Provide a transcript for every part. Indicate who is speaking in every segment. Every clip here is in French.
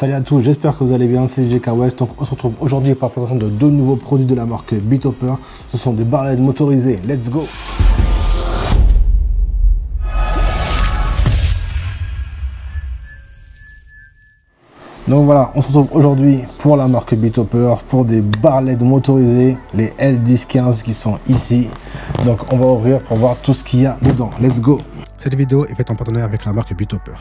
Speaker 1: Salut à tous, j'espère que vous allez bien, c'est JK West. Donc on se retrouve aujourd'hui pour la présentation de deux nouveaux produits de la marque Beatopper. Ce sont des bar LED motorisés, let's go. Donc voilà, on se retrouve aujourd'hui pour la marque Beatopper, pour des bar LED motorisés, les L1015 qui sont ici. Donc on va ouvrir pour voir tout ce qu'il y a dedans, let's go.
Speaker 2: Cette vidéo est faite en partenariat avec la marque Beatopper.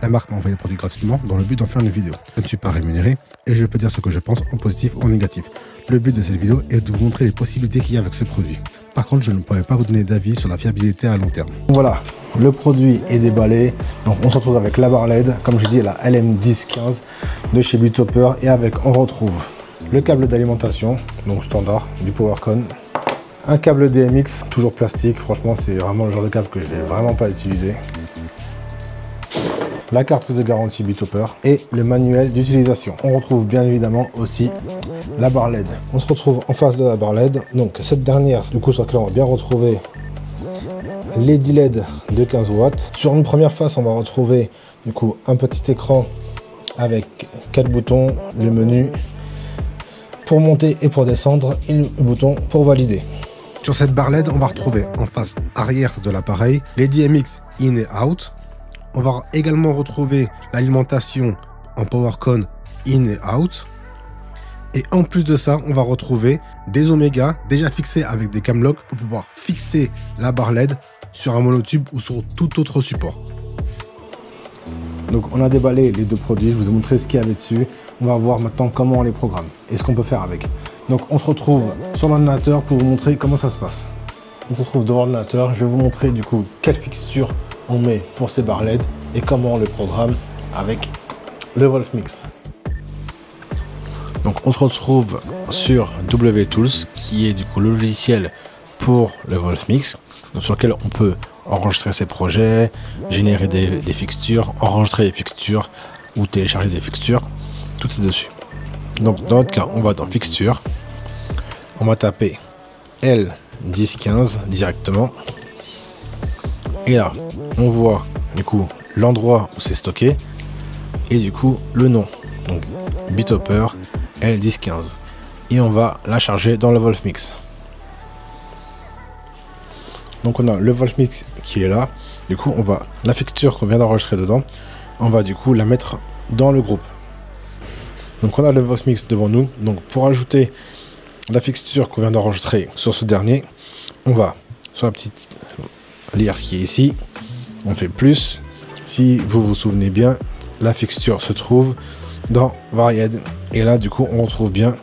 Speaker 2: La marque m'a envoyé le produit gratuitement dans le but d'en faire une vidéo. Je ne suis pas rémunéré et je peux dire ce que je pense en positif ou en négatif. Le but de cette vidéo est de vous montrer les possibilités qu'il y a avec ce produit. Par contre, je ne pourrais pas vous donner d'avis sur la fiabilité à long terme.
Speaker 1: Voilà, le produit est déballé. Donc on se retrouve avec la bar LED, comme je dis, la LM1015 de chez Beatopper. Et avec, on retrouve le câble d'alimentation, donc standard, du PowerCon. Un câble DMX, toujours plastique. Franchement, c'est vraiment le genre de câble que je vais vraiment pas utiliser. La carte de garantie Beatopper et le manuel d'utilisation. On retrouve bien évidemment aussi la barre LED. On se retrouve en face de la barre LED. Donc cette dernière, du coup, sur laquelle on va bien retrouver les 10 LED de 15 watts. Sur une première face, on va retrouver du coup un petit écran avec 4 boutons, le menu pour monter et pour descendre et le bouton pour valider.
Speaker 2: Sur cette barre LED, on va retrouver en face arrière de l'appareil les DMX in et out. On va également retrouver l'alimentation en PowerCon in et out. Et en plus de ça, on va retrouver des Omega déjà fixés avec des camlocks pour pouvoir fixer la barre LED sur un monotube ou sur tout autre support.
Speaker 1: Donc on a déballé les deux produits, je vous ai montré ce qu'il y avait dessus. On va voir maintenant comment on les programme et ce qu'on peut faire avec. Donc on se retrouve sur l'ordinateur pour vous montrer comment ça se passe. On se retrouve devant l'ordinateur, je vais vous montrer du coup quelle fixture on met pour ces barres LED et comment on le programme avec le Wolfmix. Donc on se retrouve sur WTools qui est du coup le logiciel pour le Wolfmix, sur lequel on peut enregistrer ses projets, générer des fixtures, enregistrer les fixtures ou télécharger des fixtures, tout est dessus. Donc dans notre cas, on va dans fixture, on va taper L1015 directement. Et là, on voit du coup l'endroit où c'est stocké et du coup le nom. Donc Beatopper L1015. Et on va la charger dans le Wolfmix. Donc on a le Wolfmix qui est là. Du coup, on va la fixture qu'on vient d'enregistrer dedans, on va du coup la mettre dans le groupe. Donc on a le Wolfmix devant nous. Donc pour ajouter la fixture qu'on vient d'enregistrer sur ce dernier, on va sur la petite lire qui est ici, on fait plus. Si vous vous souvenez bien, la fixture se trouve dans Varied et là du coup on retrouve bien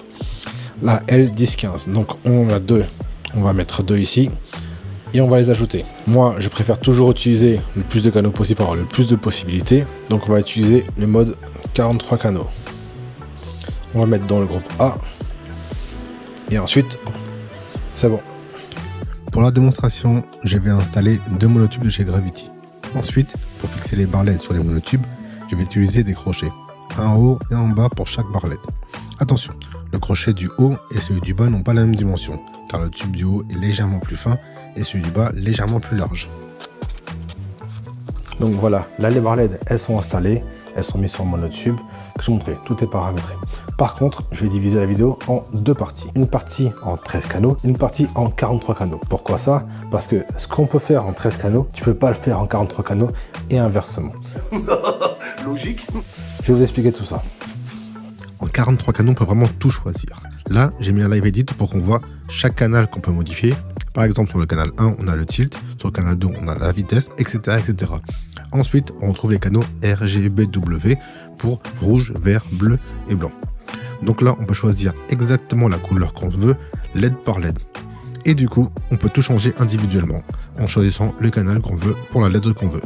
Speaker 1: la L1015. Donc on a deux, on va mettre deux ici et on va les ajouter. Moi je préfère toujours utiliser le plus de canaux possible pour avoir le plus de possibilités, donc on va utiliser le mode 43 canaux. On va mettre dans le groupe A et ensuite c'est bon.
Speaker 2: Pour la démonstration, je vais installer deux monotubes de chez Gravity. Ensuite, pour fixer les barres LED sur les monotubes, je vais utiliser des crochets, un en haut et un en bas pour chaque barre LED. Attention, le crochet du haut et celui du bas n'ont pas la même dimension, car le tube du haut est légèrement plus fin et celui du bas légèrement plus large.
Speaker 1: Donc voilà, là les barres LED, elles sont installées, elles sont mises sur le monotube, que je vous montrais, tout est paramétré. Par contre, je vais diviser la vidéo en deux parties. Une partie en 13 canaux, une partie en 43 canaux. Pourquoi ça? Parce que ce qu'on peut faire en 13 canaux, tu peux pas le faire en 43 canaux et inversement.
Speaker 3: Logique.
Speaker 1: Je vais vous expliquer tout ça.
Speaker 2: En 43 canaux, on peut vraiment tout choisir. Là, j'ai mis un live edit pour qu'on voit chaque canal qu'on peut modifier. Par exemple, sur le canal 1, on a le tilt, sur le canal 2, on a la vitesse, etc. etc. Ensuite, on retrouve les canaux RGBW pour rouge, vert, bleu et blanc. Donc là, on peut choisir exactement la couleur qu'on veut, LED par LED. Et du coup, on peut tout changer individuellement, en choisissant le canal qu'on veut pour la LED qu'on veut.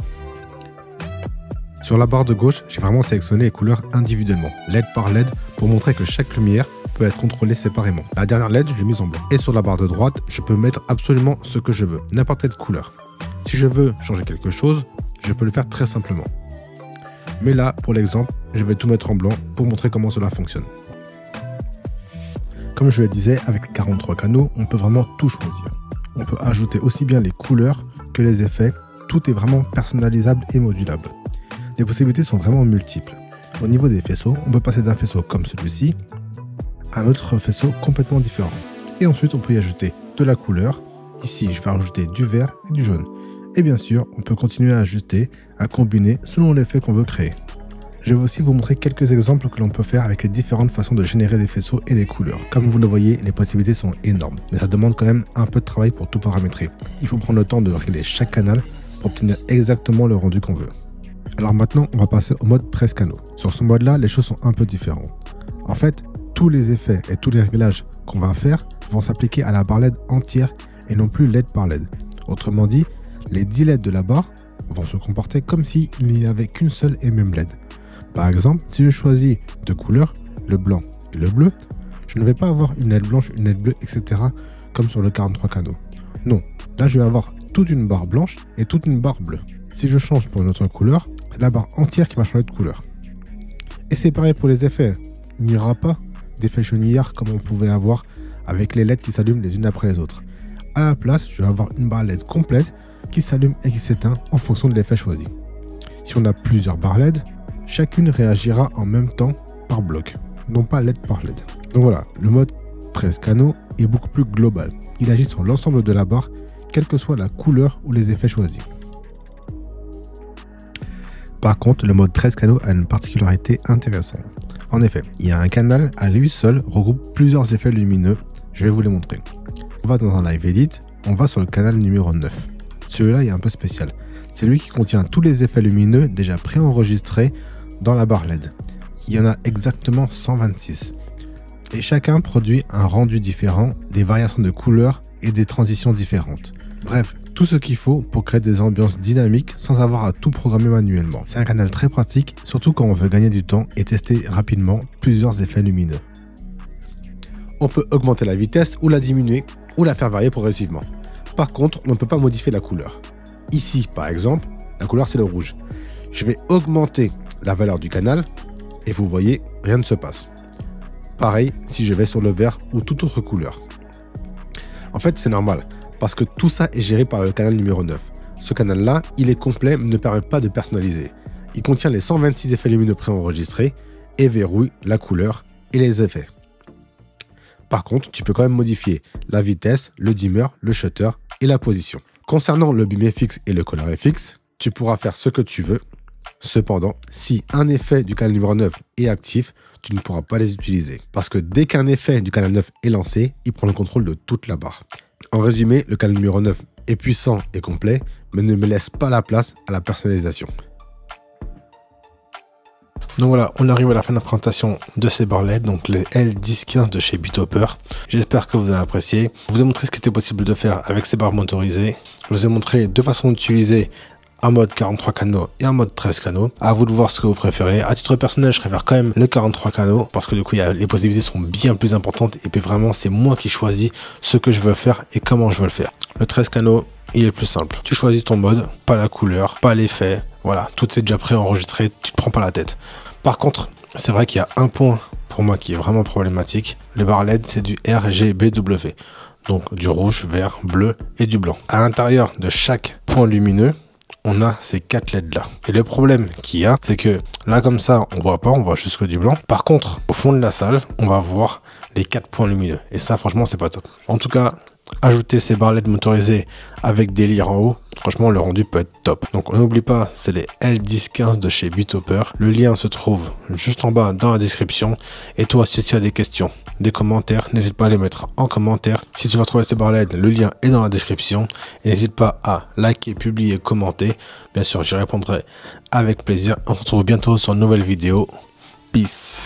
Speaker 2: Sur la barre de gauche, j'ai vraiment sélectionné les couleurs individuellement, LED par LED, pour montrer que chaque lumière peut être contrôlée séparément. La dernière LED, je l'ai mise en blanc. Et sur la barre de droite, je peux mettre absolument ce que je veux, n'importe quelle couleur. Si je veux changer quelque chose, je peux le faire très simplement. Mais là, pour l'exemple, je vais tout mettre en blanc pour montrer comment cela fonctionne. Comme je le disais, avec 43 canaux, on peut vraiment tout choisir. On peut ajouter aussi bien les couleurs que les effets. Tout est vraiment personnalisable et modulable. Les possibilités sont vraiment multiples. au niveau des faisceaux, on peut passer d'un faisceau comme celui-ci à un autre faisceau complètement différent. Et ensuite, on peut y ajouter de la couleur. Ici, je vais rajouter du vert et du jaune. Et bien sûr, on peut continuer à ajuster, à combiner selon l'effet qu'on veut créer. Je vais aussi vous montrer quelques exemples que l'on peut faire avec les différentes façons de générer des faisceaux et des couleurs. Comme vous le voyez, les possibilités sont énormes, mais ça demande quand même un peu de travail pour tout paramétrer. Il faut prendre le temps de régler chaque canal pour obtenir exactement le rendu qu'on veut. Alors maintenant, on va passer au mode 13 canaux. Sur ce mode-là, les choses sont un peu différentes. En fait, tous les effets et tous les réglages qu'on va faire vont s'appliquer à la barre LED entière et non plus LED par LED. Autrement dit, les 10 LED de la barre vont se comporter comme s'il n'y avait qu'une seule et même LED. Par exemple, si je choisis deux couleurs, le blanc et le bleu, je ne vais pas avoir une LED blanche, une LED bleue, etc. comme sur le 43 canaux. Non, là je vais avoir toute une barre blanche et toute une barre bleue. Si je change pour une autre couleur, c'est la barre entière qui va changer de couleur. Et c'est pareil pour les effets. Il n'y aura pas d'effet chenillard comme on pouvait avoir avec les LED qui s'allument les unes après les autres. À la place, je vais avoir une barre LED complète qui s'allume et qui s'éteint en fonction de l'effet choisi. Si on a plusieurs barres LED, chacune réagira en même temps par bloc, non pas LED par LED. Donc voilà, le mode 13 canaux est beaucoup plus global. Il agit sur l'ensemble de la barre, quelle que soit la couleur ou les effets choisis. Par contre, le mode 13 canaux a une particularité intéressante. En effet, il y a un canal à lui seul regroupe plusieurs effets lumineux. Je vais vous les montrer. On va dans un live edit, on va sur le canal numéro 9. Celui-là est un peu spécial. C'est lui qui contient tous les effets lumineux déjà préenregistrés dans la barre LED. Il y en a exactement 126. Et chacun produit un rendu différent, des variations de couleurs et des transitions différentes. Bref, tout ce qu'il faut pour créer des ambiances dynamiques sans avoir à tout programmer manuellement. C'est un canal très pratique, surtout quand on veut gagner du temps et tester rapidement plusieurs effets lumineux. On peut augmenter la vitesse ou la diminuer ou la faire varier progressivement. Par contre, on ne peut pas modifier la couleur. Ici, par exemple, la couleur c'est le rouge. Je vais augmenter la valeur du canal et vous voyez, rien ne se passe. Pareil si je vais sur le vert ou toute autre couleur. En fait, c'est normal parce que tout ça est géré par le canal numéro 9. Ce canal-là, il est complet mais ne permet pas de personnaliser. Il contient les 126 effets lumineux préenregistrés et verrouille la couleur et les effets. Par contre, tu peux quand même modifier la vitesse, le dimmer, le shutter et la position. Concernant le beam FX et le color FX, tu pourras faire ce que tu veux. Cependant, si un effet du canal numéro 9 est actif, tu ne pourras pas les utiliser. Parce que dès qu'un effet du canal 9 est lancé, il prend le contrôle de toute la barre. En résumé, le canal numéro 9 est puissant et complet, mais ne me laisse pas la place à la personnalisation.
Speaker 1: Donc voilà, on arrive à la fin de la présentation de ces barres LED, donc le L1015 de chez Bithopper. J'espère que vous avez apprécié. Je vous ai montré ce qui était possible de faire avec ces barres motorisées. Je vous ai montré deux façons d'utiliser un mode 43 canaux et un mode 13 canaux. À vous de voir ce que vous préférez. À titre personnel, je préfère quand même le 43 canaux parce que du coup, les possibilités sont bien plus importantes et puis vraiment, c'est moi qui choisis ce que je veux faire et comment je veux le faire. Le 13 canaux, il est plus simple. Tu choisis ton mode, pas la couleur, pas l'effet. Voilà, tout est déjà préenregistré, tu te prends pas la tête. Par contre, c'est vrai qu'il y a un point pour moi qui est vraiment problématique. Les barres LED, c'est du RGBW. Donc du rouge, vert, bleu et du blanc. À l'intérieur de chaque point lumineux, on a ces 4 LED là. Et le problème qu'il y a, c'est que là comme ça, on voit pas, on voit juste que du blanc. Par contre, au fond de la salle, on va voir les 4 points lumineux. Et ça, franchement, c'est pas top. En tout cas, ajouter ces barres LED motorisées avec des lyres en haut, franchement le rendu peut être top. Donc on n'oublie pas, c'est les L1015 de chez Bithopper. Le lien se trouve juste en bas dans la description. Et toi, si tu as des questions, des commentaires, n'hésite pas à les mettre en commentaire. Si tu vas trouver ces barres LED, le lien est dans la description. Et n'hésite pas à liker, publier, commenter. Bien sûr, j'y répondrai avec plaisir. On se retrouve bientôt sur une nouvelle vidéo. Peace.